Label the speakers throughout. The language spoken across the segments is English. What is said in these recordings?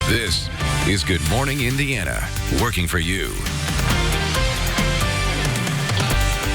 Speaker 1: This is Good Morning Indiana, working for you.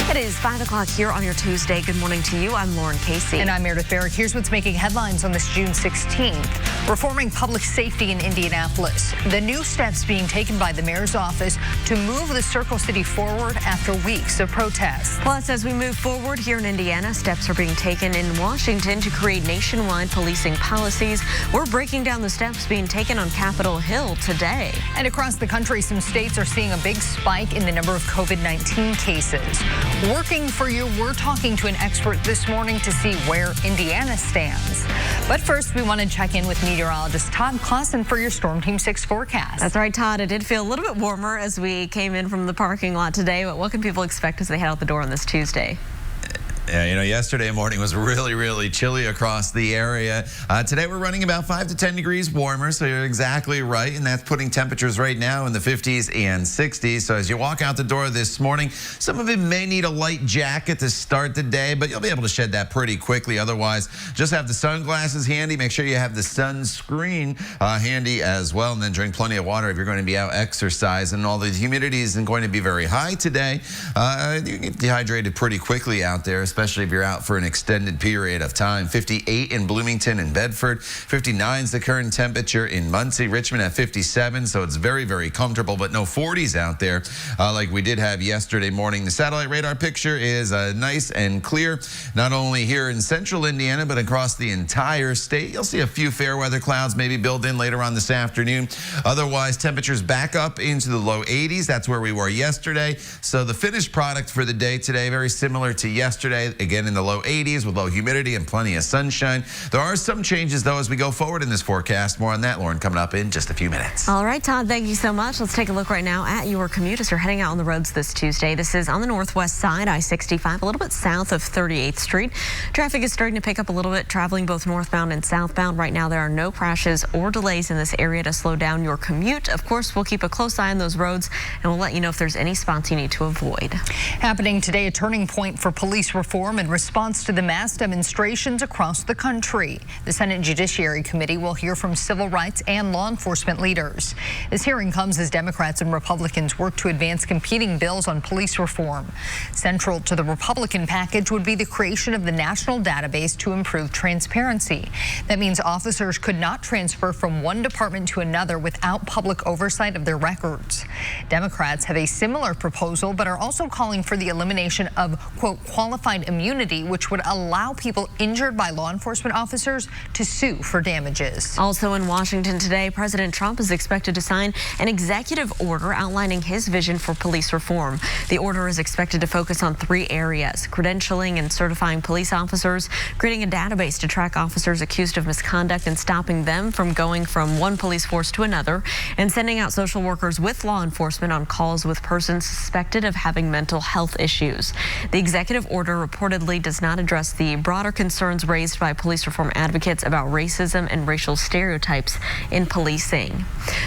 Speaker 2: It is 5 o'clock here on your Tuesday. Good morning to you. I'm Lauren Casey.
Speaker 3: And I'm Meredith Barrett. Here's what's making headlines on this June 16th. Reforming public safety in Indianapolis. The new steps being taken by the mayor's office to move the Circle City forward after weeks of protests.
Speaker 2: Plus, as we move forward here in Indiana, steps are being taken in Washington to create nationwide policing policies. We're breaking down the steps being taken on Capitol Hill today.
Speaker 3: And across the country, some states are seeing a big spike in the number of COVID-19 cases. Working for you, we're talking to an expert this morning to see where Indiana stands. But first, we want to check in with meteorologist Todd Clausen for your Storm Team 6 forecast.
Speaker 2: That's right, Todd. It did feel a little bit warmer as we came in from the parking lot today, but what can people expect as they head out the door on this Tuesday?
Speaker 4: Yeah, yesterday morning was really chilly across the area. Today we're running about 5 to 10 degrees warmer, so you're exactly right, and that's putting temperatures right now in the 50s and 60s. So as you walk out the door this morning, some of it may need a light jacket to start the day, but you'll be able to shed that pretty quickly. Otherwise, just have the sunglasses handy. Make sure you have the sunscreen handy as well, and then drink plenty of water if you're going to be out exercising. All the humidity isn't going to be very high today. You get dehydrated pretty quickly out there, especially if you're out for an extended period of time. 58 in Bloomington and Bedford. 59 is the current temperature in Muncie. Richmond at 57, so it's very comfortable, but no 40s out there like we did have yesterday morning. The satellite radar picture is nice and clear, not only here in central Indiana, but across the entire state. You'll see a few fair weather clouds maybe build in later on this afternoon. Otherwise, temperatures back up into the low 80s. That's where we were yesterday. So the finished product for the day today, very similar to yesterday. Again, in the low 80s with low humidity and plenty of sunshine. There are some changes, though, as we go forward in this forecast. More on that, Lauren, coming up in just a few minutes.
Speaker 2: All right, Todd, thank you so much. Let's take a look right now at your commute as you're heading out on the roads this Tuesday. This is on the northwest side, I-65, a little bit south of 38th Street. Traffic is starting to pick up a little bit, traveling both northbound and southbound. Right now, there are no crashes or delays in this area to slow down your commute. Of course, we'll keep a close eye on those roads, and we'll let you know if there's any spots you need to avoid.
Speaker 3: Happening today, a turning point for police reform in response to the mass demonstrations across the country. The Senate Judiciary Committee will hear from civil rights and law enforcement leaders. This hearing comes as Democrats and Republicans work to advance competing bills on police reform. Central to the Republican package would be the creation of the national database to improve transparency. That means officers could not transfer from one department to another without public oversight of their records. Democrats have a similar proposal, but are also calling for the elimination of, quote, qualified immunity, which would allow people injured by law enforcement officers to sue for damages.
Speaker 2: Also in Washington today, President Trump is expected to sign an executive order outlining his vision for police reform. The order is expected to focus on 3 areas: credentialing and certifying police officers, creating a database to track officers accused of misconduct and stopping them from going from one police force to another, and sending out social workers with law enforcement on calls with persons suspected of having mental health issues. The executive order reportedly does not address the broader concerns raised by police reform advocates about racism and racial stereotypes in policing.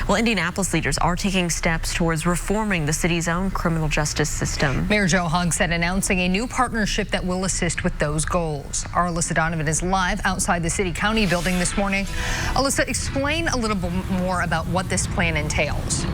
Speaker 2: Well, Indianapolis leaders are taking steps towards reforming the city's own criminal justice system.
Speaker 3: Mayor Joe Hogg said announcing a new partnership that will assist with those goals. Our Alyssa Donovan is live outside the City County building this morning. Alyssa, explain a little bit more about what this plan entails.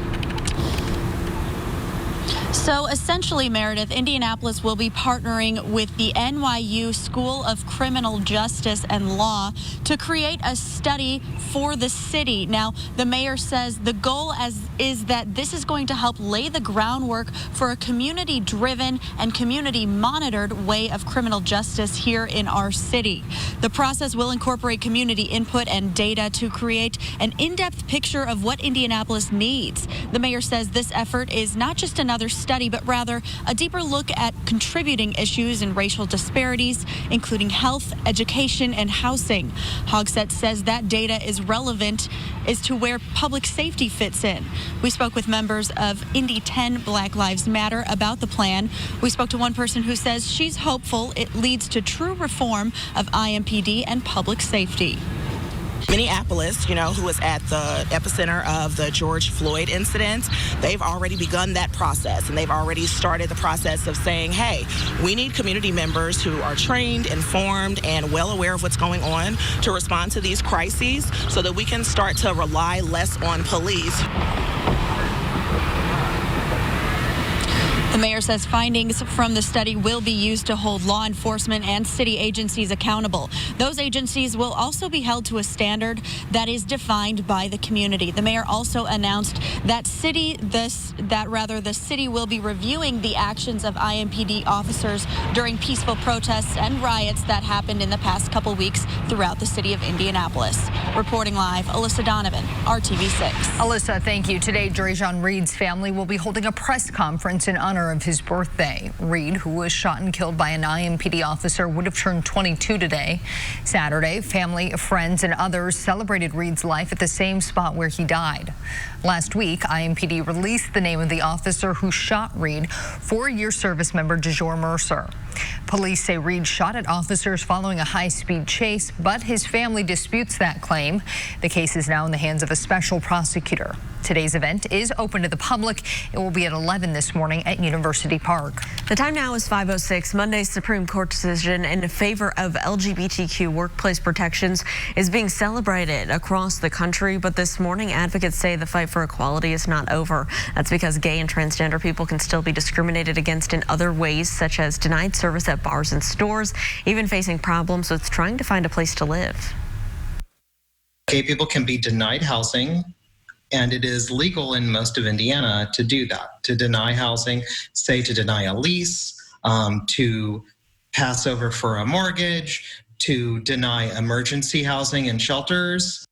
Speaker 5: So essentially, Meredith, Indianapolis will be partnering with the NYU School of Criminal Justice and Law to create a study for the city. Now, the mayor says the goal is that this is going to help lay the groundwork for a community-driven and community-monitored way of criminal justice here in our city. The process will incorporate community input and data to create an in-depth picture of what Indianapolis needs. The mayor says this effort is not just another study, but rather a deeper look at contributing issues and racial disparities, including health, education, and housing. Hogsett says that data is relevant as to where public safety fits in. We spoke with members of Indy 10 Black Lives Matter about the plan. We spoke to one person who says she's hopeful it leads to true reform of IMPD and public safety.
Speaker 6: Minneapolis, who was at the epicenter of the George Floyd incident, they've already begun that process, and they've already started the process of saying, hey, we need community members who are trained, informed, and well aware of what's going on to respond to these crises so that we can start to rely less on police.
Speaker 5: The mayor says findings from the study will be used to hold law enforcement and city agencies accountable. Those agencies will also be held to a standard that is defined by the community. The mayor also announced that the city will be reviewing the actions of IMPD officers during peaceful protests and riots that happened in the past couple weeks throughout the city of Indianapolis. Reporting live, Alyssa Donovan, RTV6.
Speaker 3: Alyssa, thank you. Today, Drejon Reed's family will be holding a press conference in honor of his birthday. Reed, who was shot and killed by an IMPD officer, would have turned 22 today. Saturday, family, friends, and others celebrated Reed's life at the same spot where he died. Last week, IMPD released the name of the officer who shot Reed, 4-year service member DeJour Mercer. Police say Reed shot at officers following a high-speed chase, but his family disputes that claim. The case is now in the hands of a special prosecutor. Today's event is open to the public. It will be at 11 this morning at University Park.
Speaker 2: The time now is 5:06. Monday's Supreme Court decision in favor of LGBTQ workplace protections is being celebrated across the country, but this morning advocates say the fight for equality is not over. That's because gay and transgender people can still be discriminated against in other ways, such as denied service at bars and stores, even facing problems with trying to find a place to live.
Speaker 7: Gay people can be denied housing, and it is legal in most of Indiana to do that, to deny housing, say to deny a lease, to pass over for a mortgage, to deny emergency housing and shelters.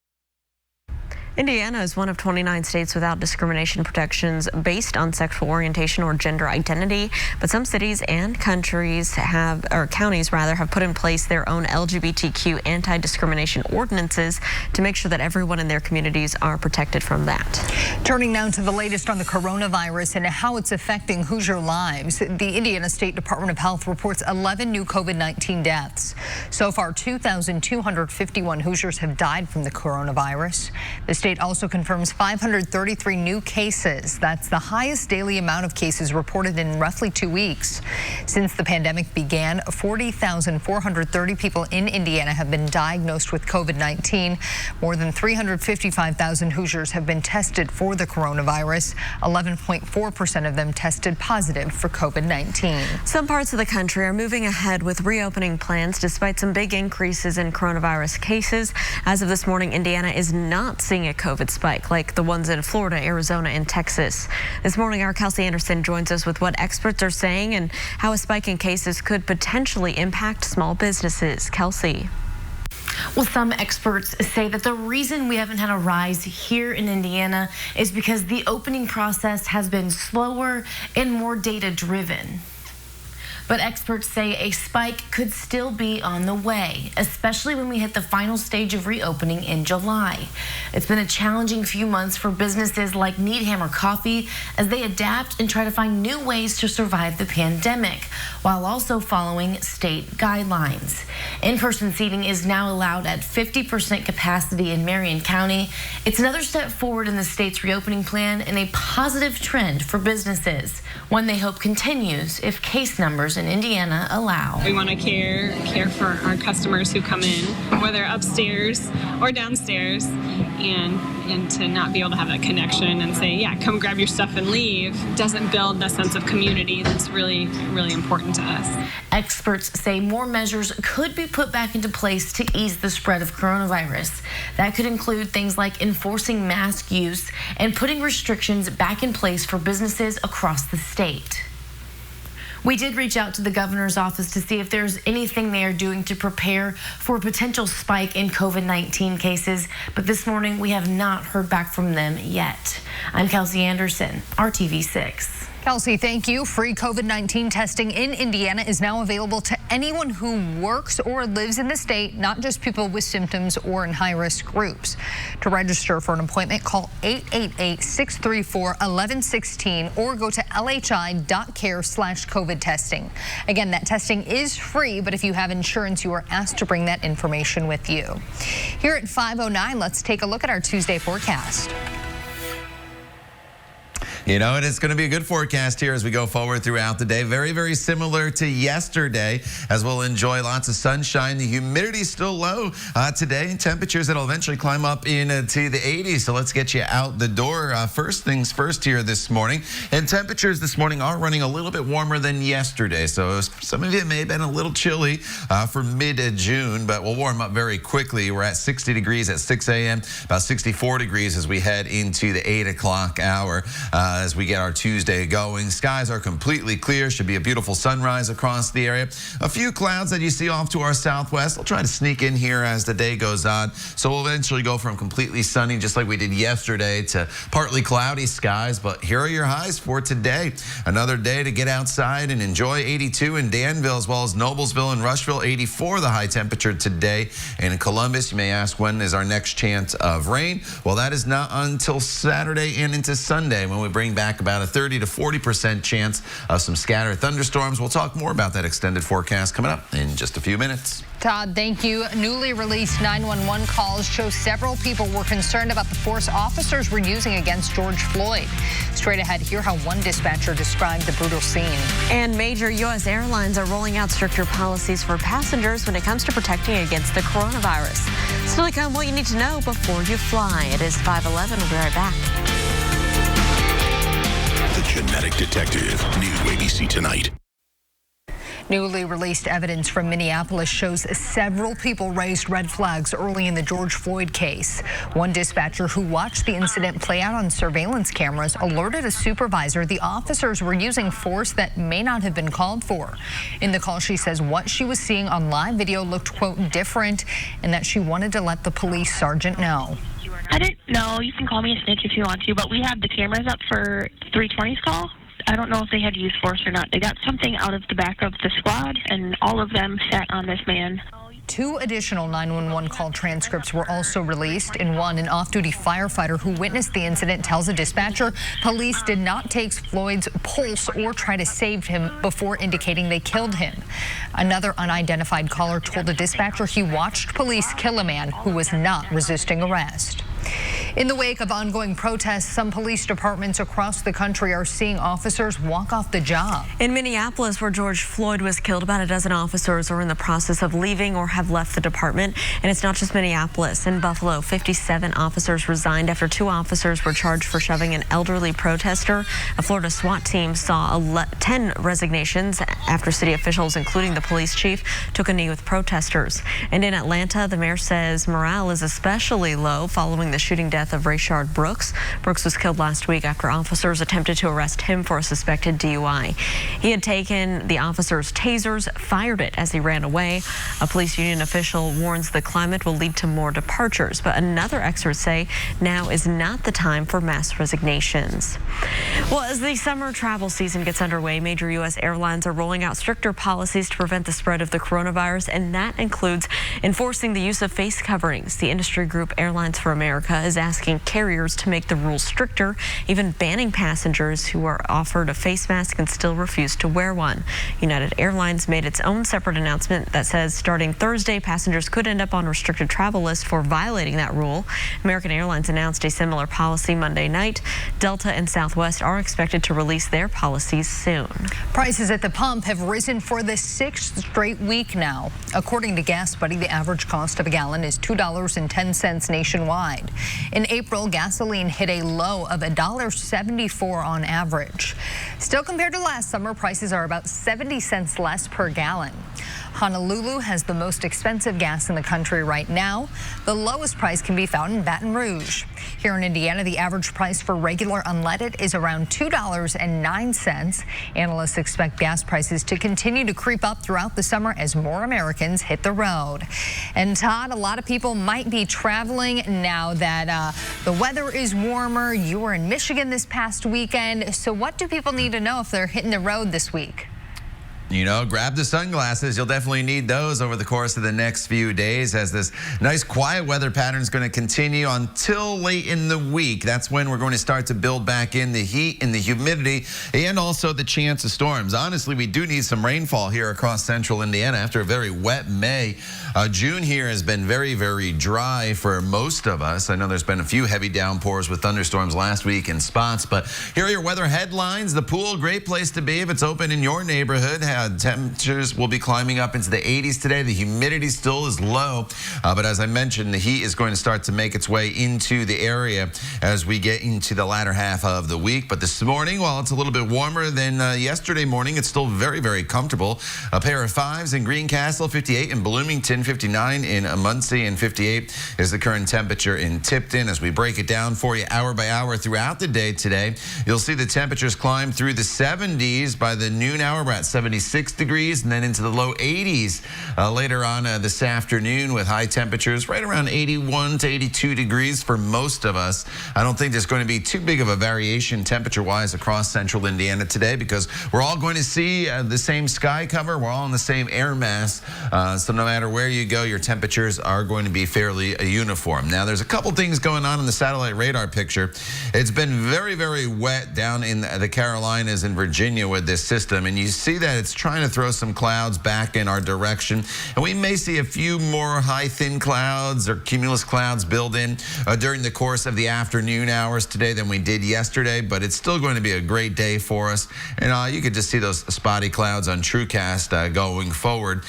Speaker 2: Indiana is one of 29 states without discrimination protections based on sexual orientation or gender identity, but some cities and counties have put in place their own LGBTQ anti-discrimination ordinances to make sure that everyone in their communities are protected from that.
Speaker 3: Turning now to the latest on the coronavirus and how it's affecting Hoosier lives. The Indiana State Department of Health reports 11 new COVID-19 deaths. So far, 2,251 Hoosiers have died from the coronavirus. The state also confirms 533 new cases. That's the highest daily amount of cases reported in roughly 2 weeks. Since the pandemic began, 40,430 people in Indiana have been diagnosed with COVID-19. More than 355,000 Hoosiers have been tested for the coronavirus. 11.4% of them tested positive for COVID-19.
Speaker 2: Some parts of the country are moving ahead with reopening plans despite some big increases in coronavirus cases. As of this morning, Indiana is not seeing a COVID spike like the ones in Florida, Arizona, and Texas. This morning, our Kelsey Anderson joins us with what experts are saying and how a spike in cases could potentially impact small businesses. Kelsey.
Speaker 8: Well, some experts say that the reason we haven't had a rise here in Indiana is because the opening process has been slower and more data-driven. But experts say a spike could still be on the way, especially when we hit the final stage of reopening in July. It's been a challenging few months for businesses like Needhammer Coffee as they adapt and try to find new ways to survive the pandemic, while also following state guidelines. In-person seating is now allowed at 50% capacity in Marion County. It's another step forward in the state's reopening plan and a positive trend for businesses, one they hope continues if case numbers in Indiana allow.
Speaker 9: We want to care for our customers who come in, whether upstairs or downstairs, and to not be able to have that connection and say, yeah, come grab your stuff and leave, doesn't build that sense of community that's really, really important to us.
Speaker 8: Experts say more measures could be put back into place to ease the spread of coronavirus. That could include things like enforcing mask use and putting restrictions back in place for businesses across the state. We did reach out to the governor's office to see if there's anything they are doing to prepare for a potential spike in COVID-19 cases, but this morning we have not heard back from them yet. I'm Kelsey Anderson, RTV6.
Speaker 3: Kelsey, thank you. Free COVID-19 testing in Indiana is now available to anyone who works or lives in the state, not just people with symptoms or in high-risk groups. To register for an appointment, call 888-634-1116 or go to lhi.care/COVID testing. Again, that testing is free, but if you have insurance, you are asked to bring that information with you. Here at 5:09, let's take a look at our Tuesday forecast.
Speaker 4: You know, and it's going to be a good forecast here as we go forward throughout the day. Very, very similar to yesterday, as we'll enjoy lots of sunshine. The humidity is still low today, and temperatures that'll eventually climb up into the 80s. So let's get you out the door. First things first here this morning. And temperatures this morning are running a little bit warmer than yesterday. So some of you may have been a little chilly for mid-June, but we'll warm up very quickly. We're at 60 degrees at 6 a.m., about 64 degrees as we head into the 8 o'clock hour. As we get our Tuesday going. Skies are completely clear. Should be a beautiful sunrise across the area. A few clouds that you see off to our southwest. They'll try to sneak in here as the day goes on. So we'll eventually go from completely sunny, just like we did yesterday, to partly cloudy skies. But here are your highs for today. Another day to get outside and enjoy. 82 in Danville, as well as Noblesville and Rushville. 84 the high temperature today. And in Columbus, you may ask, when is our next chance of rain? Well, that is not until Saturday and into Sunday, when we bring back about a 30 to 40% chance of some scattered thunderstorms. We'll talk more about that extended forecast coming up in just a few minutes.
Speaker 3: Todd, thank you. Newly released 911 calls show several people were concerned about the force officers were using against George Floyd. Straight ahead, hear how one dispatcher described the brutal scene.
Speaker 2: And major U.S. airlines are rolling out stricter policies for passengers when it comes to protecting against the coronavirus. Still to come, what you need to know before you fly. It is 5:11. We'll be right back.
Speaker 1: The Genetic Detective, new ABC Tonight.
Speaker 3: Newly released evidence from Minneapolis shows several people raised red flags early in the George Floyd case. One dispatcher who watched the incident play out on surveillance cameras alerted a supervisor the officers were using force that may not have been called for. In the call, she says what she was seeing on live video looked, quote, different, and that she wanted to let the police sergeant know.
Speaker 10: I didn't know. You can call me a snitch if you want to, but we have the cameras up for 320's call. I don't know if they had used force or not. They got something out of the back of the squad, and all of them sat on this man.
Speaker 3: 2 additional 911 call transcripts were also released. In one, an off-duty firefighter who witnessed the incident tells a dispatcher police did not take Floyd's pulse or try to save him before indicating they killed him. Another unidentified caller told a dispatcher he watched police kill a man who was not resisting arrest. In the wake of ongoing protests, some police departments across the country are seeing officers walk off the job.
Speaker 2: In Minneapolis, where George Floyd was killed, about a dozen officers are in the process of leaving or have left the department. And it's not just Minneapolis. In Buffalo, 57 officers resigned after 2 officers were charged for shoving an elderly protester. A Florida SWAT team saw 10 resignations after city officials, including the police chief, took a knee with protesters. And in Atlanta, the mayor says morale is especially low following the shooting death of Rayshard Brooks. Brooks was killed last week after officers attempted to arrest him for a suspected DUI. He had taken the officer's tasers, fired it as he ran away. A police union official warns the climate will lead to more departures, but another experts say now is not the time for mass resignations. Well, as the summer travel season gets underway, major U.S. airlines are rolling out stricter policies to prevent the spread of the coronavirus, and that includes enforcing the use of face coverings. The industry group Airlines for America is asking carriers to make the rules stricter, even banning passengers who are offered a face mask and still refuse to wear one. United Airlines made its own separate announcement that says starting Thursday, passengers could end up on restricted travel lists for violating that rule. American Airlines announced a similar policy Monday night. Delta and Southwest are expected to release their policies soon.
Speaker 3: Prices at the pump have risen for the 6th straight week now. According to Gas Buddy, the average cost of a gallon is $2.10 nationwide. In April, gasoline hit a low of $1.74 on average. Still, compared to last summer, prices are about 70 cents less per gallon. Honolulu has the most expensive gas in the country right now. The lowest price can be found in Baton Rouge. Here in Indiana, the average price for regular unleaded is around $2.09. Analysts expect gas prices to continue to creep up throughout the summer as more Americans hit the road. And Todd, a lot of people might be traveling now that the weather is warmer. You were in Michigan this past weekend. So what do people need to know if they're hitting the road this week?
Speaker 4: You know, grab the sunglasses. You'll definitely need those over the course of the next few days as this nice quiet weather pattern is going to continue until late in the week. That's when we're going to start to build back in the heat and the humidity and also the chance of storms. Honestly, we do need some rainfall here across central Indiana after a very wet May. June here has been very, very dry for most of us. I know there's been a few heavy downpours with thunderstorms last week in spots, but here are your weather headlines. The pool, great place to be if it's open in your neighborhood. Temperatures will be climbing up into the 80s today. The humidity still is low, but as I mentioned, the heat is going to start to make its way into the area as we get into the latter half of the week. But this morning, while it's a little bit warmer than yesterday morning, it's still very, very comfortable. A pair of 5s in Greencastle, 58 in Bloomington, 59 in Muncie, and 58 is the current temperature in Tipton. As we break it down for you hour by hour throughout the day today, you'll see the temperatures climb through the 70s. By the noon hour, we're at 76 degrees and then into the low 80s later on this afternoon with high temperatures right around 81 to 82 degrees for most of us. I don't think there's going to be too big of a variation temperature-wise across central Indiana today because we're all going to see the same sky cover. We're all in the same air mass. So no matter where you go, your temperatures are going to be fairly uniform. Now, there's a couple things going on in the satellite radar picture. It's been very, very wet down in the Carolinas and Virginia with this system, and you see that it's trying to throw some clouds back in our direction, and we may see a few more high thin clouds or cumulus clouds build in during the course of the afternoon hours today than we did yesterday, but it's still going to be a great day for us, and you could just see those spotty clouds on TrueCast going forward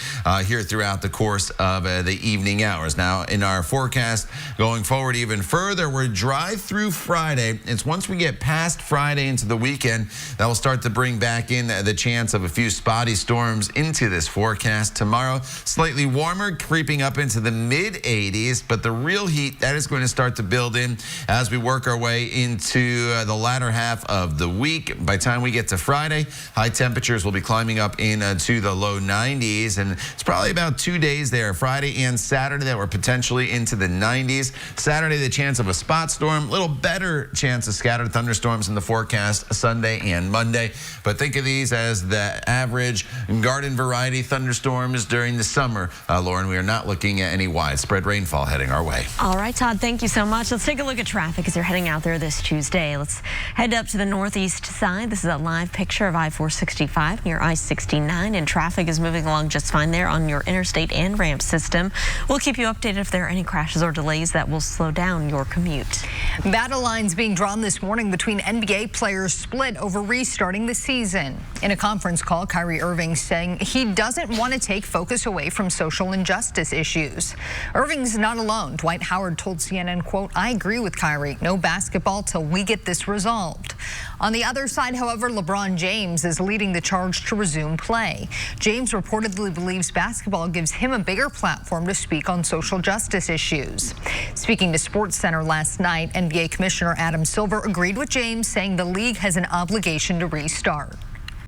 Speaker 4: here throughout the course of the evening hours. Now, in our forecast going forward even further, we're dry through Friday. It's once we get past Friday into the weekend that will start to bring back in the chance of a few spotty storms into this forecast. Tomorrow, slightly warmer, creeping up into the mid-80s, but the real heat, that is going to start to build in as we work our way into the latter half of the week. By the time we get to Friday, high temperatures will be climbing up into the low 90s, and it's probably about 2 days there, Friday and Saturday, that we're potentially into the 90s. Saturday, the chance of a spot storm, a little better chance of scattered thunderstorms in the forecast Sunday and Monday, but think of these as the average garden variety thunderstorms during the summer. Lauren, we are not looking at any widespread rainfall heading our way.
Speaker 2: All right, Todd, thank you so much. Let's take a look at traffic as you're heading out there this Tuesday. Let's head up to the northeast side. This is a live picture of I-465 near I-69, and traffic is moving along just fine there on your interstate and ramp system. We'll keep you updated if there are any crashes or delays that will slow down your commute.
Speaker 3: Battle lines being drawn this morning between NBA players split over restarting the season. In a conference call, Kyrie Irving saying he doesn't want to take focus away from social injustice issues. Irving's not alone. Dwight Howard told CNN, quote, "I agree with Kyrie. No basketball till we get this resolved." On the other side, however, LeBron James is leading the charge to resume play. James reportedly believes basketball gives him a bigger platform to speak on social justice issues. Speaking to SportsCenter last night, NBA Commissioner Adam Silver agreed with James, saying the league has an obligation to restart.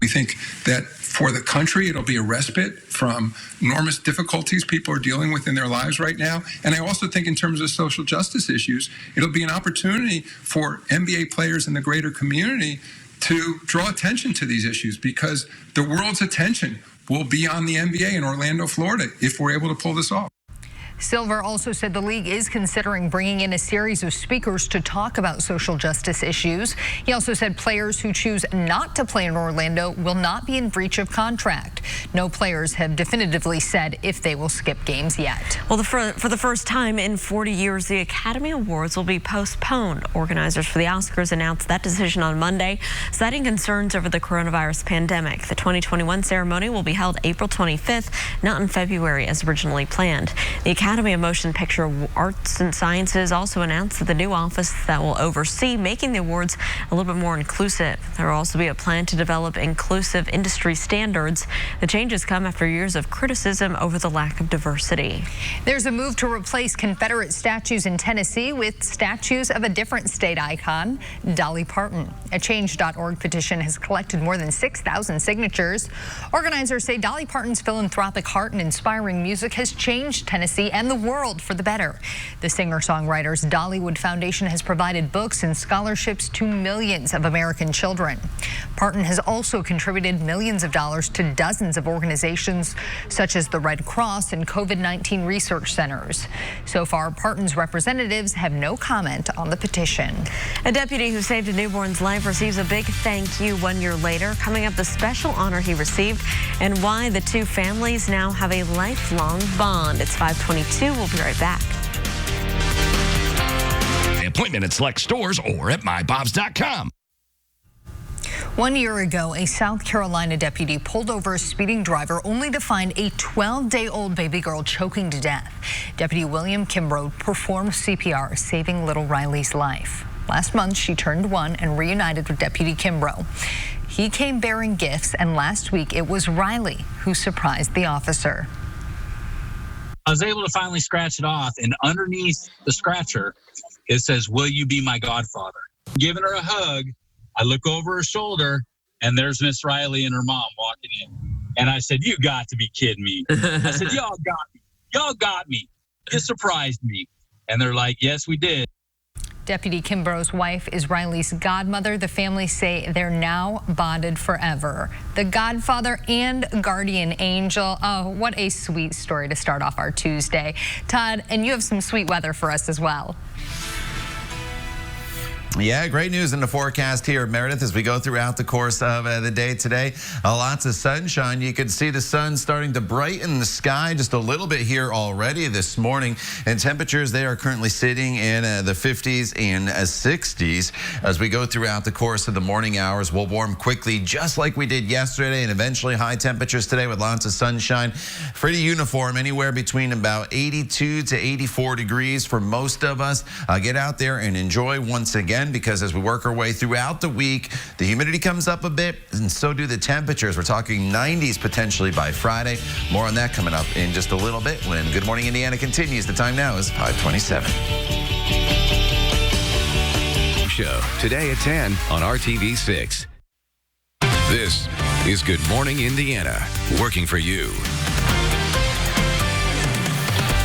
Speaker 11: We think that for the country, it'll be a respite from enormous difficulties people are dealing with in their lives right now. And I also think in terms of social justice issues, it'll be an opportunity for NBA players in the greater community to draw attention to these issues, because the world's attention will be on the NBA in Orlando, Florida, if we're able to pull this off.
Speaker 3: Silver also said the league is considering bringing in a series of speakers to talk about social justice issues. He also said players who choose not to play in Orlando will not be in breach of contract. No players have definitively said if they will skip games yet.
Speaker 2: Well, for the first time in 40 years, the Academy Awards will be postponed. Organizers for the Oscars announced that decision on Monday, citing concerns over the coronavirus pandemic. The 2021 ceremony will be held April 25th, not in February as originally planned. The Academy Academy of Motion Picture Arts and Sciences also announced that the new office that will oversee making the awards a little bit more inclusive. There will also be a plan to develop inclusive industry standards. The changes come after years of criticism over the lack of diversity.
Speaker 3: There's a move to replace Confederate statues in Tennessee with statues of a different state icon, Dolly Parton. A Change.org petition has collected more than 6,000 signatures. Organizers say Dolly Parton's philanthropic heart and inspiring music has changed Tennessee and the world for the better. The singer-songwriter's Dollywood Foundation has provided books and scholarships to millions of American children. Parton has also contributed millions of dollars to dozens of organizations such as the Red Cross and COVID-19 research centers. So far, Parton's representatives have no comment on the petition.
Speaker 2: A deputy who saved a newborn's life receives a big thank you 1 year later. Coming up, the special honor he received and why the two families now have a lifelong bond. It's 5:22. We'll be right back.
Speaker 12: Appointment at select stores or at mybobs.com.
Speaker 3: 1 year ago, a South Carolina deputy pulled over a speeding driver only to find a 12-day-old baby girl choking to death. Deputy William Kimbrough performed CPR, saving little Riley's life. Last month, she turned 1 and reunited with Deputy Kimbrough. He came bearing gifts, and last week it was Riley who surprised the officer.
Speaker 13: I was able to finally scratch it off, and underneath the scratcher, it says, "Will you be my godfather?" Giving her a hug, I look over her shoulder, and there's Miss Riley and her mom walking in. And I said, "You got to be kidding me." I said, "Y'all got me. Y'all got me. You surprised me." And they're like, "Yes, we did."
Speaker 3: Deputy Kimbrough's wife is Riley's godmother. The family say they're now bonded forever. The godfather and guardian angel. Oh, what a sweet story to start off our Tuesday. Todd, and you have some sweet weather for us as well.
Speaker 4: Yeah, great news in the forecast here, Meredith, as we go throughout the course of the day today. Lots of sunshine. You can see the sun starting to brighten the sky just a little bit here already this morning. And temperatures, they are currently sitting in the 50s and 60s. As we go throughout the course of the morning hours, we'll warm quickly just like we did yesterday, and eventually high temperatures today with lots of sunshine. Pretty uniform, anywhere between about 82 to 84 degrees for most of us. Get out there and enjoy once again, because as we work our way throughout the week, the humidity comes up a bit, and so do the temperatures. We're talking 90s potentially by Friday. More on that coming up in just a little bit when Good Morning Indiana continues. The time now is 5:27.
Speaker 1: Show today at 10 on RTV6. This is Good Morning Indiana, working for you.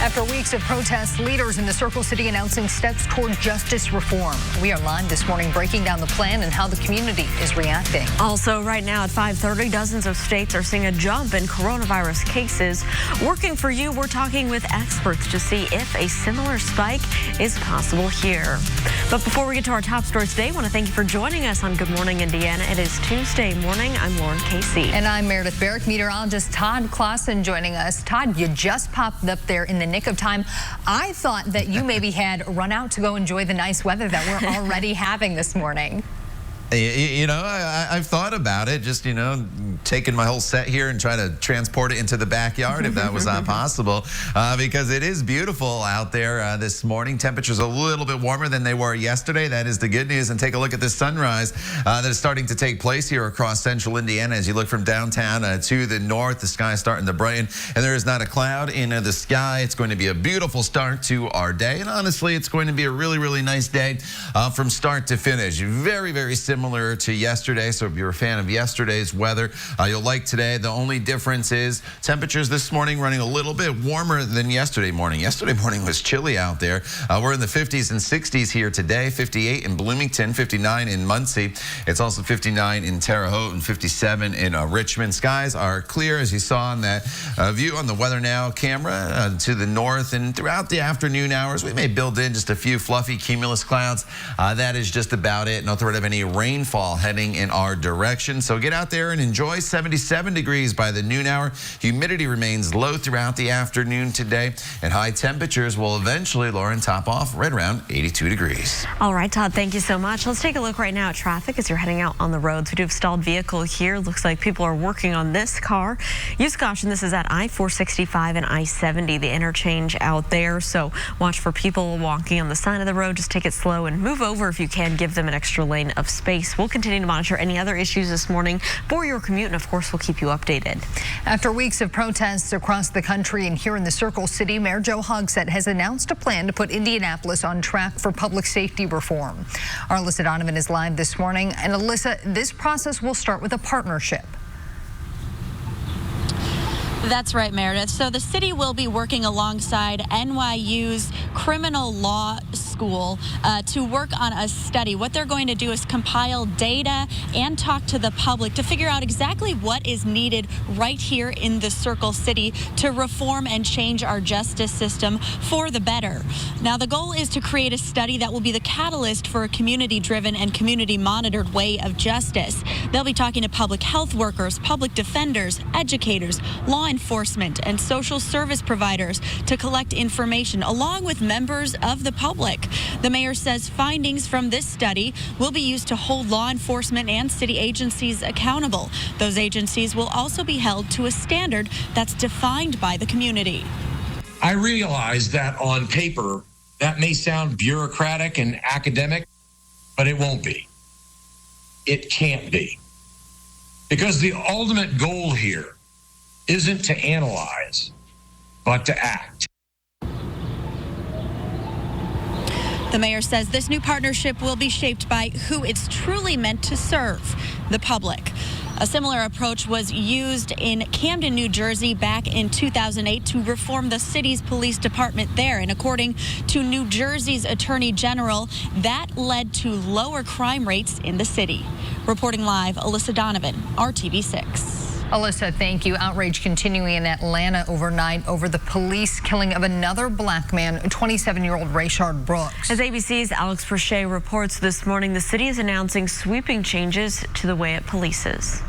Speaker 3: After weeks of protests, leaders in the Circle City announcing steps toward justice reform. We are live this morning breaking down the plan and how the community is reacting.
Speaker 2: Also, right now at 5:30, dozens of states are seeing a jump in coronavirus cases. Working for you, we're talking with experts to see if a similar spike is possible here. But before we get to our top story today, I want to thank you for joining us on Good Morning Indiana. It is Tuesday morning. I'm Lauren Casey.
Speaker 3: And I'm Meredith Barrick. Meteorologist Todd Clausen joining us. Todd, you just popped up there in the nick of time. I thought that you maybe had run out to go enjoy the nice weather that we're already having this morning.
Speaker 4: You know, I've thought about it, just, taking my whole set here and trying to transport it into the backyard if that was not possible, because it is beautiful out there this morning. Temperatures a little bit warmer than they were yesterday. That is the good news. And take a look at this sunrise that is starting to take place here across central Indiana. As you look from downtown to the north, the sky is starting to brighten, and there is not a cloud in the sky. It's going to be a beautiful start to our day. And honestly, it's going to be a really, really nice day from start to finish. Very, very similar to yesterday. So if you're a fan of yesterday's weather, you'll like today. The only difference is temperatures this morning running a little bit warmer than yesterday morning. Yesterday morning was chilly out there. We're in the 50s and 60s here today. 58 in Bloomington, 59 in Muncie. It's also 59 in Terre Haute and 57 in Richmond. Skies are clear, as you saw in that view on the Weather Now camera to the north. And throughout the afternoon hours, we may build in just a few fluffy cumulus clouds. That is just about it. No threat of any rain rainfall heading in our direction. So get out there and enjoy. 77 degrees by the noon hour. Humidity remains low throughout the afternoon today, and high temperatures will eventually, Lauren, top off right around 82 degrees.
Speaker 2: All right, Todd, thank you so much. Let's take a look right now at traffic as you're heading out on the roads. We do have stalled vehicle here. Looks like people are working on this car. Use caution. This is at I-465 and I-70, the interchange out there. So watch for people walking on the side of the road. Just take it slow and move over if you can. Give them an extra lane of space. We'll continue to monitor any other issues this morning for your commute, and of course, we'll keep you updated.
Speaker 3: After weeks of protests across the country and here in the Circle City, Mayor Joe Hogsett has announced a plan to put Indianapolis on track for public safety reform. Our Alyssa Donovan is live this morning. And Alyssa, this process will start with a partnership.
Speaker 5: That's right, Meredith. So the city will be working alongside NYU's criminal law school to work on a study. What they're going to do is compile data and talk to the public to figure out exactly what is needed right here in the Circle City to reform and change our justice system for the better. Now, the goal is to create a study that will be the catalyst for a community-driven and community-monitored way of justice. They'll be talking to public health workers, public defenders, educators, law enforcement, and social service providers to collect information along with members of the public. The mayor says findings from this study will be used to hold law enforcement and city agencies accountable. Those agencies will also be held to a standard that's defined by the community.
Speaker 14: I realize that on paper, that may sound bureaucratic and academic, but it won't be. It can't be. Because the ultimate goal here isn't to analyze, but to act.
Speaker 5: The mayor says this new partnership will be shaped by who it's truly meant to serve, the public. A similar approach was used in Camden, New Jersey back in 2008 to reform the city's police department there. And according to New Jersey's Attorney General, that led to lower crime rates in the city. Reporting live, Alyssa Donovan, RTV6.
Speaker 3: Alyssa, thank you. Outrage continuing in Atlanta overnight over the police killing of another black man, 27-year-old Rayshard Brooks.
Speaker 2: As ABC's Alex Prochet reports this morning, the city is announcing sweeping changes to the way it polices.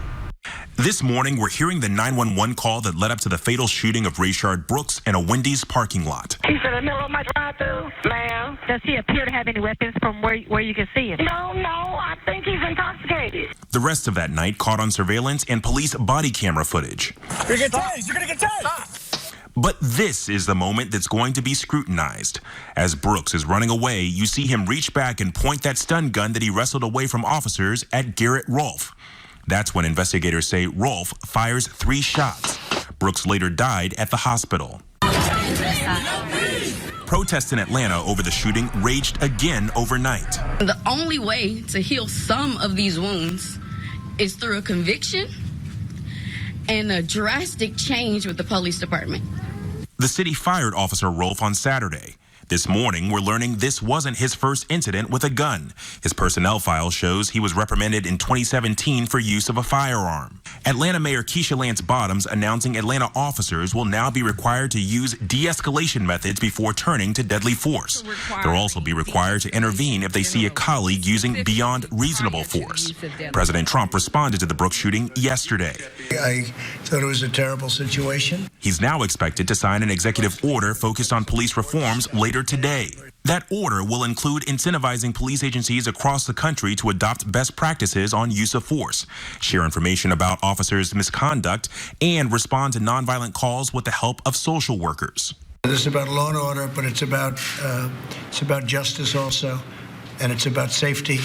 Speaker 15: This morning, we're hearing the 911 call that led up to the fatal shooting of Rayshard Brooks in a Wendy's parking lot.
Speaker 10: He's in the middle of my drive-thru, ma'am. Does he appear to have any weapons from where you can see him? No, I think he's intoxicated.
Speaker 15: The rest of that night caught on surveillance and police body camera footage.
Speaker 16: You're going to get tased! You're going to get tased!
Speaker 15: But this is the moment that's going to be scrutinized. As Brooks is running away, you see him reach back and point that stun gun that he wrestled away from officers at Garrett Rolfe. That's when investigators say Rolfe fires 3 shots. Brooks later died at the hospital. Protests in Atlanta over the shooting raged again overnight.
Speaker 17: The only way to heal some of these wounds is through a conviction and a drastic change with the police department.
Speaker 15: The city fired Officer Rolfe on Saturday. This morning, we're learning this wasn't his first incident with a gun. His personnel file shows he was reprimanded in 2017 for use of a firearm. Atlanta Mayor Keisha Lance Bottoms announcing Atlanta officers will now be required to use de-escalation methods before turning to deadly force. They'll also be required to intervene if they see a colleague using beyond reasonable force. President Trump responded to the Brooks shooting yesterday.
Speaker 16: I thought it was a terrible situation.
Speaker 15: He's now expected to sign an executive order focused on police reforms later today. That order will include incentivizing police agencies across the country to adopt best practices on use of force, share information about officers' misconduct, and respond to nonviolent calls with the help of social workers.
Speaker 16: This is about law and order, but it's about justice also, and it's about safety.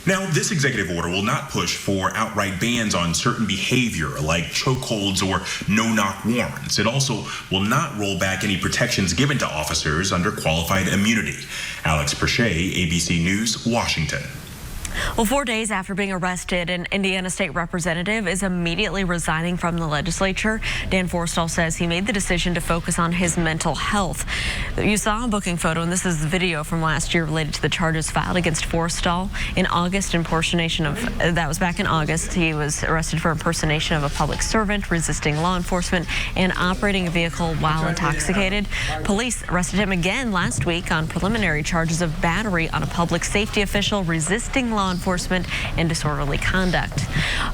Speaker 15: Now, this executive order will not push for outright bans on certain behavior like chokeholds or no-knock warrants. It also will not roll back any protections given to officers under qualified immunity. Alex Prochet, ABC News, Washington.
Speaker 2: Well, 4 days after being arrested, an Indiana state representative is immediately resigning from the legislature. Dan Forstall says he made the decision to focus on his mental health. You saw a booking photo, and this is the video from last year related to the charges filed against Forstall in August. Impersonation of that was back in August. He was arrested for impersonation of a public servant, resisting law enforcement, and operating a vehicle while intoxicated. Police arrested him again last week on preliminary charges of battery on a public safety official, resisting law law enforcement and disorderly conduct.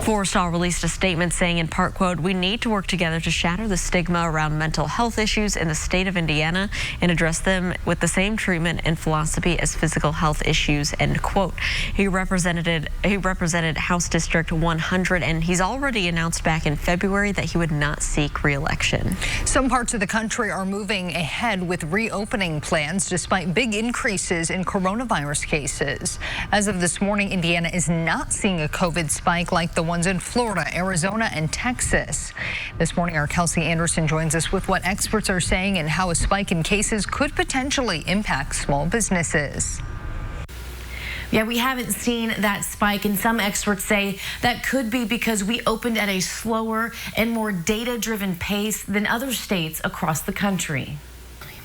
Speaker 2: Forrestal released a statement saying in part, quote, "We need to work together to shatter the stigma around mental health issues in the state of Indiana and address them with the same treatment and philosophy as physical health issues," end quote. He represented House District 100, and he's already announced back in February that he would not seek re-election.
Speaker 3: Some parts of the country are moving ahead with reopening plans despite big increases in coronavirus cases. As of this morning, Indiana is not seeing a COVID spike like the ones in Florida, Arizona, and Texas. This morning, our Kelsey Anderson joins us with what experts are saying and how a spike in cases could potentially impact small businesses.
Speaker 8: Yeah, we haven't seen that spike, and some experts say that could be because we opened at a slower and more data-driven pace than other states across the country.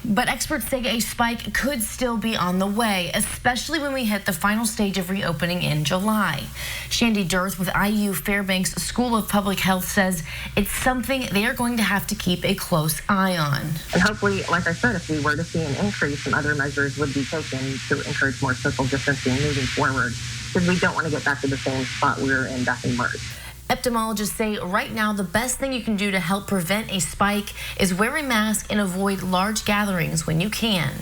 Speaker 8: But experts say a spike could still be on the way, especially when we hit the final stage of reopening in July. Shandy Dirth with IU Fairbanks School of Public Health says it's something they are going to have to keep a close eye on.
Speaker 18: And hopefully, like I said, if we were to see an increase, some other measures would be taken to encourage more social distancing moving forward, because we don't want to get back to the same spot we were in back in March.
Speaker 8: Epidemiologists say right now the best thing you can do to help prevent a spike is wear a mask and avoid large gatherings when you can.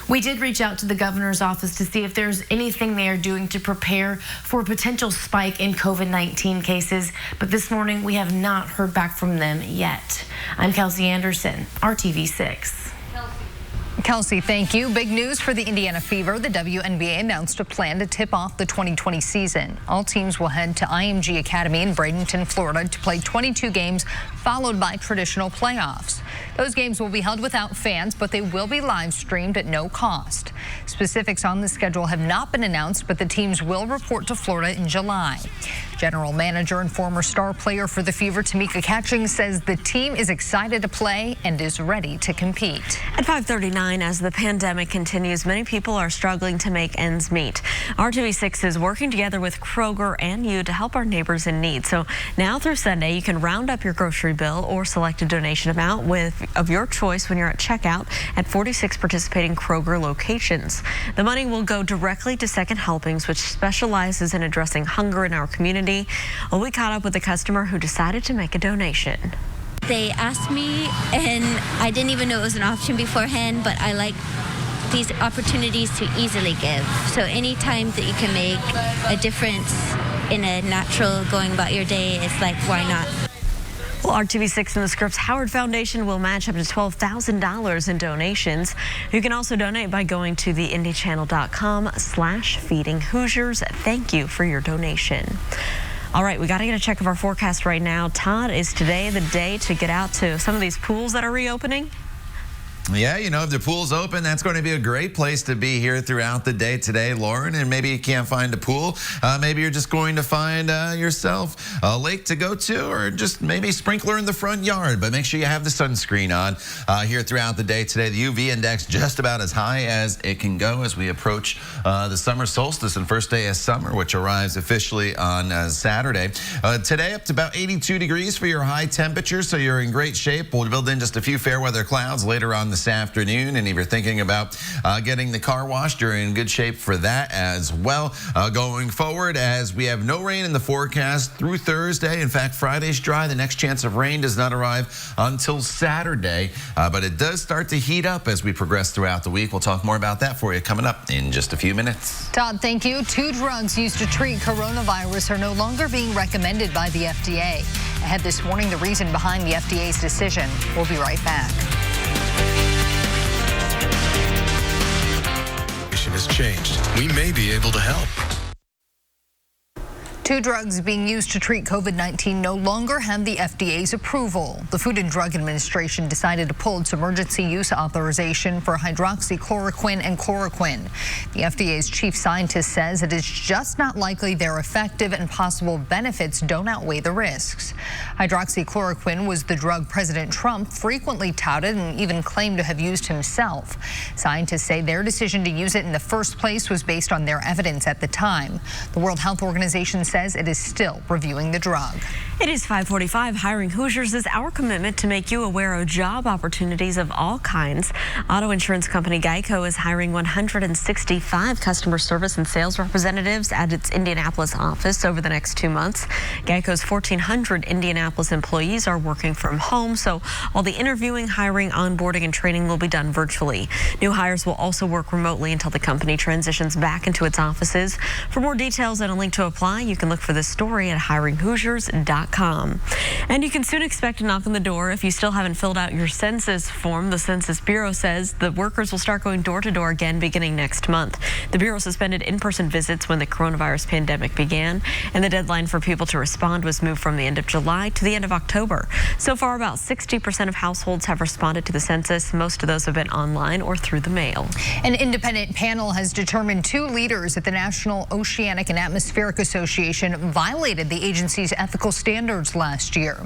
Speaker 8: We did reach out to the governor's office to see if there's anything they are doing to prepare for a potential spike in COVID-19 cases, but this morning we have not heard back from them yet. I'm Kelsey Anderson, RTV6.
Speaker 3: Kelsey, thank you. Big news for the Indiana Fever. The WNBA announced a plan to tip off the 2020 season. All teams will head to IMG Academy in Bradenton, Florida to play 22 games, followed by traditional playoffs. Those games will be held without fans, but they will be live streamed at no cost. Specifics on the schedule have not been announced, but the teams will report to Florida in July. General manager and former star player for the Fever, Tamika Catchings, says the team is excited to play and is ready to compete.
Speaker 2: At 5:39, as the pandemic continues, many people are struggling to make ends meet. RTV6 is working together with Kroger and you to help our neighbors in need. So now through Sunday, you can round up your grocery bill or select a donation amount of your choice when you're at checkout at 46 participating Kroger locations. The money will go directly to Second Helpings, which specializes in addressing hunger in our community. Well, we caught up with a customer who decided to make a donation.
Speaker 19: They asked me, and I didn't even know it was an option beforehand, but I like these opportunities to easily give. So anytime that you can make a difference in a natural going about your day, it's like, why not?
Speaker 2: Well, RTV6 and the Scripps Howard Foundation will match up to $12,000 in donations. You can also donate by going to theindychannel.com/feedinghoosiers. Thank you for your donation. All right, we got to get a check of our forecast right now. Todd, is today the day to get out to some of these pools that are reopening?
Speaker 4: Yeah, you know, if the pool's open, that's going to be a great place to be here throughout the day today, Lauren. And maybe you can't find a pool. Maybe you're just going to find yourself a lake to go to, or just maybe a sprinkler in the front yard. But make sure you have the sunscreen on here throughout the day today. The UV index just about as high as it can go as we approach the summer solstice and first day of summer, which arrives officially on Saturday. Today up to about 82 degrees for your high temperature, so you're in great shape. We'll build in just a few fair weather clouds later on this afternoon, and if you're thinking about getting the car washed, you're in good shape for that as well. Going forward, as we have no rain in the forecast through Thursday. In fact, Friday's dry. The next chance of rain does not arrive until Saturday, but it does start to heat up as we progress throughout the week. We'll talk more about that for you coming up in just a few minutes.
Speaker 3: Todd, thank you. 2 drugs used to treat coronavirus are no longer being recommended by the FDA. Ahead this morning, the reason behind the FDA's decision. We'll be right back.
Speaker 20: Has changed. We may be able to help.
Speaker 3: 2 drugs being used to treat COVID-19 no longer have the FDA's approval. The Food and Drug Administration decided to pull its emergency use authorization for hydroxychloroquine and chloroquine. The FDA's chief scientist says it is just not likely they're effective and possible benefits don't outweigh the risks. Hydroxychloroquine was the drug President Trump frequently touted and even claimed to have used himself. Scientists say their decision to use it in the first place was based on their evidence at the time. The World Health Organization says says it is still reviewing the drug.
Speaker 2: It is 5:45. Hiring Hoosiers is our commitment to make you aware of job opportunities of all kinds. Auto insurance company Geico is hiring 165 customer service and sales representatives at its Indianapolis office over the next 2 months. Geico's 1,400 Indianapolis employees are working from home, so all the interviewing, hiring, onboarding, and training will be done virtually. New hires will also work remotely until the company transitions back into its offices. For more details and a link to apply, you can look for this story at hiringhoosiers.com. And you can soon expect a knock on the door if you still haven't filled out your census form. The Census Bureau says the workers will start going door to door again beginning next month. The Bureau suspended in-person visits when the coronavirus pandemic began, and the deadline for people to respond was moved from the end of July to the end of October. So far, about 60% of households have responded to the census. Most of those have been online or through the mail.
Speaker 3: An independent panel has determined 2 leaders at the National Oceanic and Atmospheric Association violated the agency's ethical standards last year.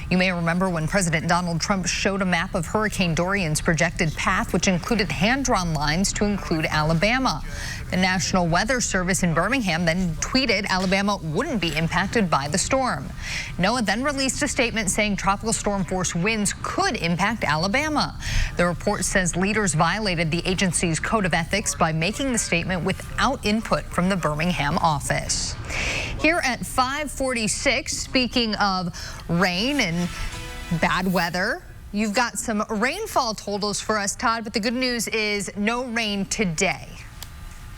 Speaker 3: You may remember when President Donald Trump showed a map of Hurricane Dorian's projected path, which included hand-drawn lines to include Alabama. The National Weather Service in Birmingham then tweeted Alabama wouldn't be impacted by the storm. NOAA then released a statement saying tropical storm force winds could impact Alabama. The report says leaders violated the agency's code of ethics by making the statement without input from the Birmingham office. Here at 5:46, speaking of rain and bad weather, you've got some rainfall totals for us, Todd, but the good news is no rain today.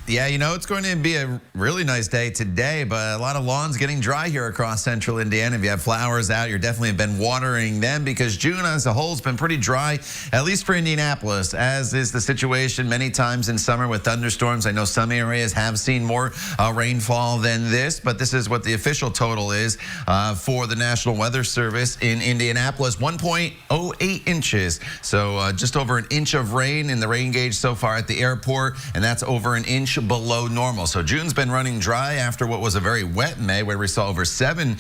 Speaker 4: Yeah, you know, it's going to be a really nice day today, but a lot of lawns getting dry here across central Indiana. If you have flowers out, you're definitely been watering them because June as a whole has been pretty dry, at least for Indianapolis, as is the situation many times in summer with thunderstorms. I know some areas have seen more rainfall than this, but this is what the official total is for the National Weather Service in Indianapolis, 1.08 inches. So just over an inch of rain in the rain gauge so far at the airport, and that's over an inch below normal. So June's been running dry after what was a very wet May where we saw over 7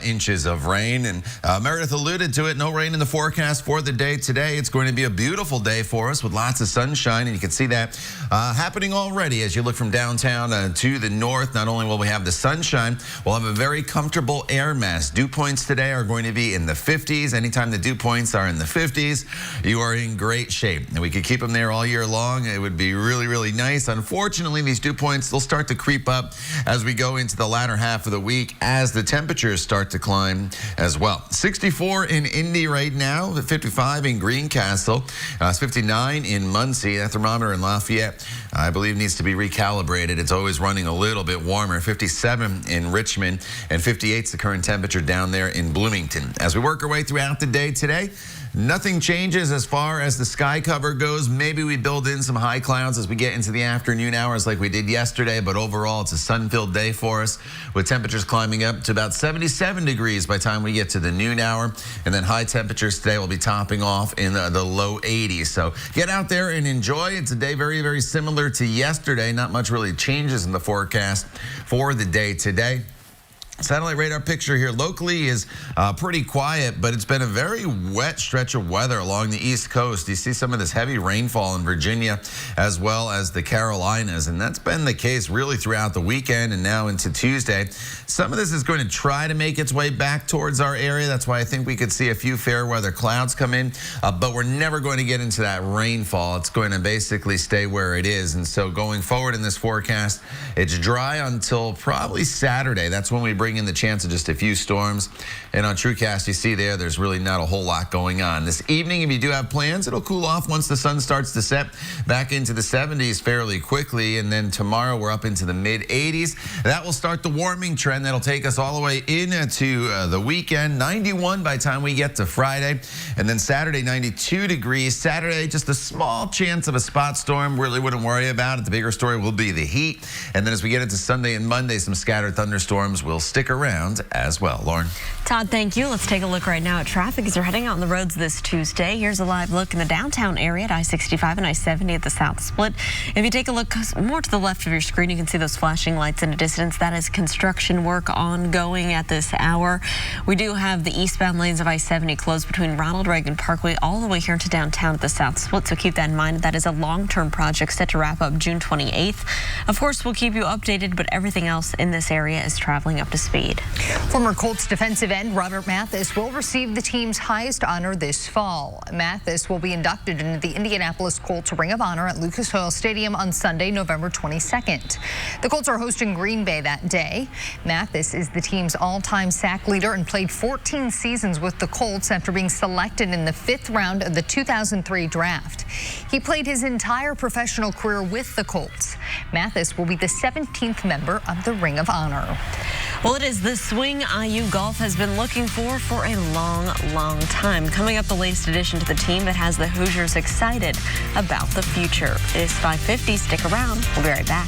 Speaker 4: inches of rain. And Meredith alluded to it, no rain in the forecast for the day today. It's going to be a beautiful day for us with lots of sunshine, and you can see that happening already as you look from downtown to the north. Not only will we have the sunshine, we'll have a very comfortable air mass. Dew points today are going to be in the 50s. Anytime the dew points are in the 50s, you are in great shape. And we could keep them there all year long. It would be really, really nice. Unfortunately, these dew points, they'll start to creep up as we go into the latter half of the week as the temperatures start to climb as well. 64 in Indy right now, 55 in Greencastle, 59 in Muncie. That thermometer in Lafayette, I believe, needs to be recalibrated. It's always running a little bit warmer. 57 in Richmond, and 58 is the current temperature down there in Bloomington. As we work our way throughout the day today, nothing changes as far as the sky cover goes. Maybe we build in some high clouds as we get into the afternoon hours like we did yesterday, but overall it's a sun-filled day for us with temperatures climbing up to about 77 degrees by the time we get to the noon hour. And then high temperatures today will be topping off in the low 80s. So get out there and enjoy. It's a day very, very similar to yesterday. Not much really changes in the forecast for the day today. Satellite radar picture here locally is pretty quiet, but it's been a very wet stretch of weather along the East Coast. You see some of this heavy rainfall in Virginia as well as the Carolinas, and that's been the case really throughout the weekend and now into Tuesday. Some of this is going to try to make its way back towards our area. That's why I think we could see a few fair weather clouds come in, but we're never going to get into that rainfall. It's going to basically stay where it is, and so going forward in this forecast, it's dry until probably Saturday. That's when we bring in the chance of just a few storms. And on TrueCast, you see there's really not a whole lot going on. This evening, if you do have plans, it'll cool off once the sun starts to set back into the 70s fairly quickly. And then tomorrow, we're up into the mid-80s. That will start the warming trend that'll take us all the way into the weekend. 91 by the time we get to Friday. And then Saturday, 92 degrees. Saturday, just a small chance of a spot storm. Really wouldn't worry about it. The bigger story will be the heat. And then as we get into Sunday and Monday, some scattered thunderstorms will stick around as well. Lauren.
Speaker 2: Todd, thank you. Let's take a look right now at traffic as you're heading out on the roads this Tuesday. Here's a live look in the downtown area at I-65 and I-70 at the South Split. If you take a look more to the left of your screen, you can see those flashing lights in the distance. That is construction work ongoing at this hour. We do have the eastbound lanes of I-70 closed between Ronald Reagan Parkway all the way here into downtown at the South Split, so keep that in mind. That is a long-term project set to wrap up June 28th. Of course, we'll keep you updated, but everything else in this area is traveling up to speed.
Speaker 3: Former Colts defensive end Robert Mathis will receive the team's highest honor this fall. Mathis will be inducted into the Indianapolis Colts Ring of Honor at Lucas Oil Stadium on Sunday, November 22nd. The Colts are hosting Green Bay that day. Mathis is the team's all-time sack leader and played 14 seasons with the Colts after being selected in the 5th round of the 2003 draft. He played his entire professional career with the Colts. Mathis will be the 17th member of the Ring of Honor.
Speaker 2: Well, it is the swing IU Golf has been looking for a long time. Coming up, the latest addition to the team that has the Hoosiers excited about the future. It is 5:50. Stick around. We'll be right back.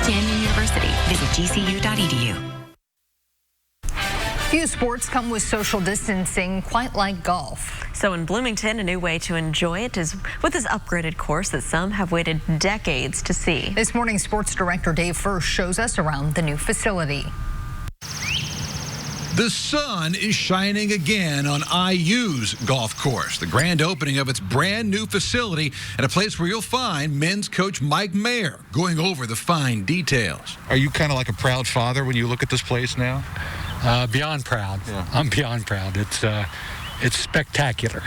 Speaker 21: Canyon University. Visit gcu.edu.
Speaker 3: Few sports come with social distancing quite like golf.
Speaker 2: So in Bloomington, a new way to enjoy it is with this upgraded course that some have waited decades to see.
Speaker 3: This morning, sports director Dave First shows us around the new facility.
Speaker 22: The sun is shining again on IU's golf course, the grand opening of its brand new facility at a place where you'll find men's coach Mike Mayer going over the fine details.
Speaker 23: Are you kind of like a proud father when you look at this place now?
Speaker 24: Beyond proud. Yeah. I'm beyond proud. It's spectacular.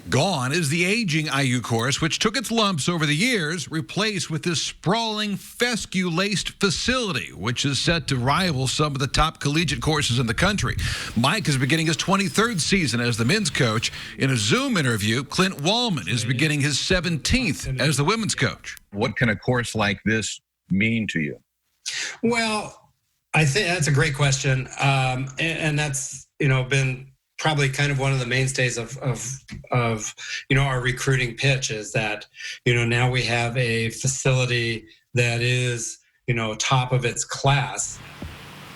Speaker 22: Gone is the aging IU course, which took its lumps over the years, replaced with this sprawling, fescue-laced facility, which is set to rival some of the top collegiate courses in the country. Mike is beginning his 23rd season as the men's coach. In a Zoom interview, Clint Wallman is beginning his 17th as the women's coach.
Speaker 23: What can a course like this mean to you?
Speaker 25: Well, I think that's a great question, and that's been probably kind of one of the mainstays of our recruiting pitch is that now we have a facility that is top of its class.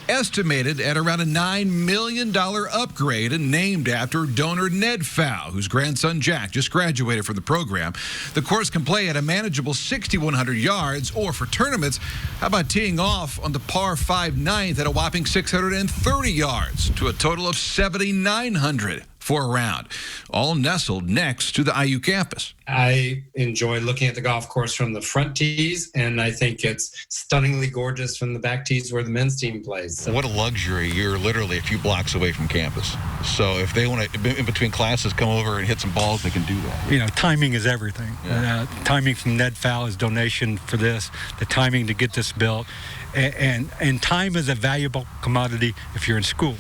Speaker 22: Estimated at around a $9 million upgrade and named after donor Ned Fow, whose grandson Jack just graduated from the program. The course can play at a manageable 6,100 yards, or for tournaments, how about teeing off on the par 5 9th at a whopping 630 yards to a total of 7,900 for a round, all nestled next to the IU campus.
Speaker 25: I enjoy looking at the golf course from the front tees, and I think it's stunningly gorgeous from the back tees where the men's team plays. So.
Speaker 23: What a luxury. You're literally a few blocks away from campus. So if they want to, in between classes, come over and hit some balls, they can do that.
Speaker 24: Timing is everything. Yeah. Timing from Ned Fow, his donation for this, the timing to get this built, and time is a valuable commodity if you're in school.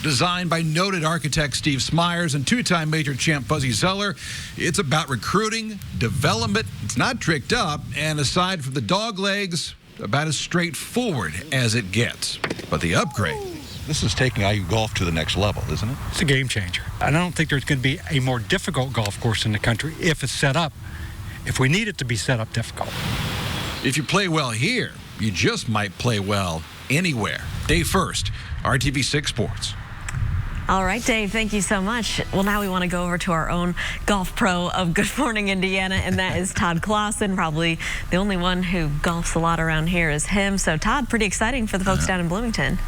Speaker 22: Designed by noted architect Steve Smyers and two-time major champ Fuzzy Zeller, it's about recruiting, development. It's not tricked up, and aside from the dog legs, about as straightforward as it gets. But the upgrade.
Speaker 23: This is taking IU golf to the next level, isn't it?
Speaker 24: It's a game changer. And I don't think there's going to be a more difficult golf course in the country if it's set up, if we need it to be set up difficult.
Speaker 22: If you play well here, you just might play well anywhere. Dave First, RTV6 Sports.
Speaker 2: All right, Dave, thank you so much. Well, now we want to go over to our own golf pro of Good Morning Indiana, and that is Todd Clausen. Probably the only one who golfs a lot around here is him. So, Todd, pretty exciting for the folks down in Bloomington.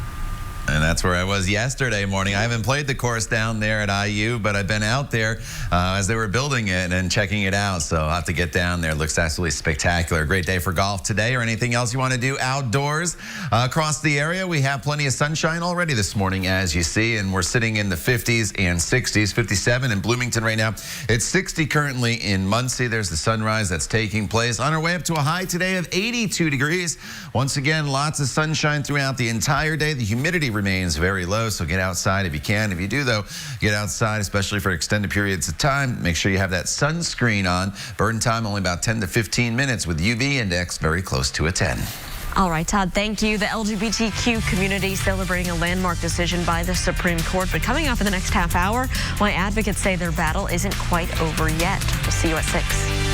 Speaker 4: And that's where I was yesterday morning. I haven't played the course down there at IU, but I've been out there as they were building it and checking it out. So I'll have to get down there. It looks absolutely spectacular. Great day for golf today, or anything else you want to do outdoors. Across the area, we have plenty of sunshine already this morning, as you see, and we're sitting in the 50s and 60s, 57 in Bloomington right now. It's 60 currently in Muncie. There's the sunrise that's taking place. On our way up to a high today of 82 degrees. Once again, lots of sunshine throughout the entire day. The humidity remains very low, so get outside if you can. If you do, though, get outside, especially for extended periods of time. Make sure you have that sunscreen on. Burn time only about 10 to 15 minutes with UV index very close to a 10.
Speaker 2: All right, Todd, thank you. The LGBTQ community celebrating a landmark decision by the Supreme Court. But coming up in the next half hour, why advocates say their battle isn't quite over yet. We'll see you at 6.